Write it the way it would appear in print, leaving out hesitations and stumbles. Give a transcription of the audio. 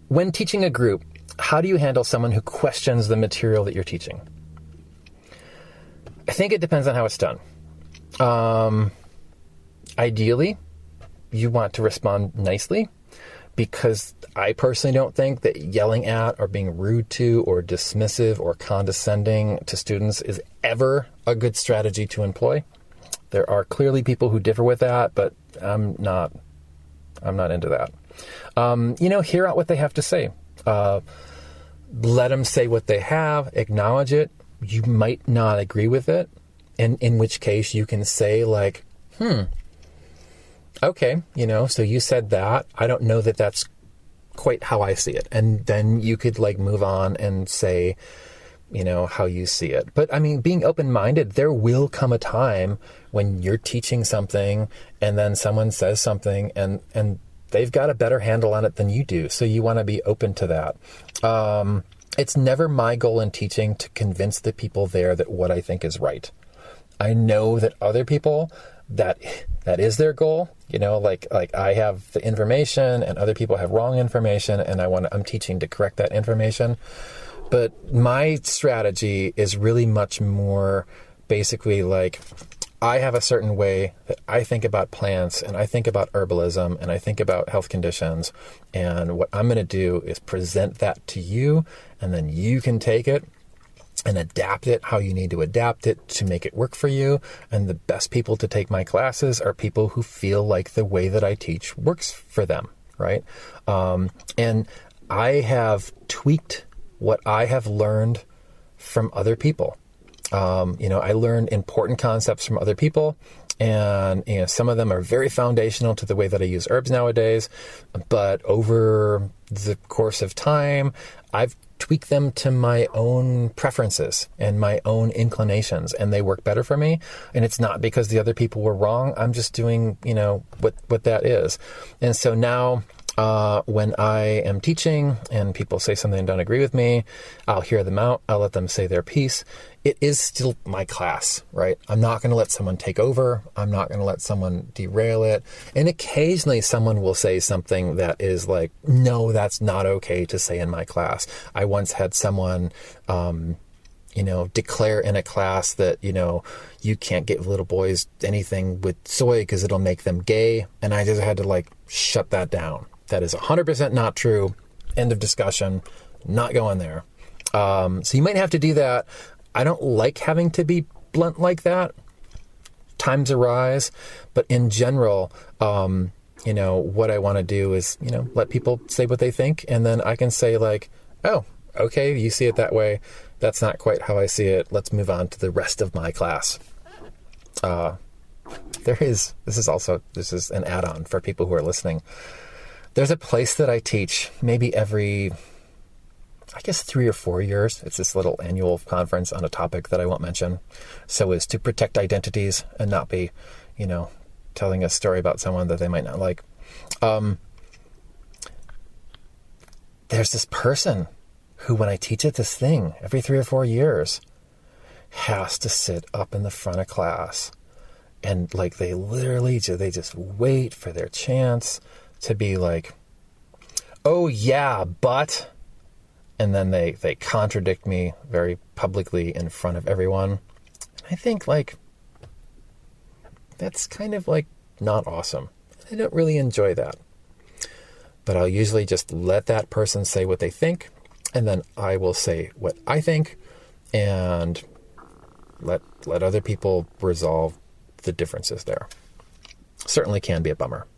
When teaching a group, how do you handle someone who questions the material that you're teaching? I think it depends on how it's done. Ideally, you want to respond nicely, because I personally don't think that yelling at or being rude to or dismissive or condescending to students is ever a good strategy to employ. There are clearly people who differ with that, but I'm not into that. Hear out what they have to say. Let them say what they have, acknowledge it. You might not agree with it, and in which case you can say like, okay, so you said that. I don't know that that's quite how I see it. And then you could like move on and say, how you see it. But I mean, being open-minded, there will come a time when you're teaching something and then someone says something and they've got a better handle on it than you do. So you want to be open to that. It's never my goal in teaching to convince the people there that what I think is right. I know that other people, that is their goal. Like I have the information and other people have wrong information, and I'm teaching to correct that information. But my strategy is really much more basically like, I have a certain way that I think about plants, and I think about herbalism, and I think about health conditions. And what I'm going to do is present that to you, and then you can take it and adapt it how you need to adapt it to make it work for you. And the best people to take my classes are people who feel like the way that I teach works for them, right? And I have tweaked what I have learned from other people. I learned important concepts from other people, and some of them are very foundational to the way that I use herbs nowadays. But over the course of time, I've tweaked them to my own preferences and my own inclinations, and they work better for me. And it's not because the other people were wrong. I'm just doing, what that is. And so now, when I am teaching and people say something and don't agree with me, I'll hear them out. I'll let them say their piece. It is still my class, right? I'm not going to let someone take over. I'm not going to let someone derail it. And occasionally someone will say something that is like, no, that's not okay to say in my class. I once had someone, declare in a class that, you can't give little boys anything with soy because it'll make them gay. And I just had to shut that down. That is 100% not true. End of discussion. Not going there. So you might have to do that. I don't like having to be blunt like that. Times arise. But in general, what I want to do is, let people say what they think. And then I can say like, oh, okay, you see it that way. That's not quite how I see it. Let's move on to the rest of my class. This is an add-on for people who are listening. There's a place that I teach maybe every, 3 or 4 years. It's this little annual conference on a topic that I won't mention. So as to protect identities and not be, telling a story about someone that they might not like. There's this person who, when I teach at this thing every 3 or 4 years, has to sit up in the front of class. And they just wait for their chance to be like, oh yeah, but, and then they contradict me very publicly in front of everyone. I think that's kind of not awesome. I don't really enjoy that. But I'll usually just let that person say what they think, and then I will say what I think, and let other people resolve the differences there. Certainly can be a bummer.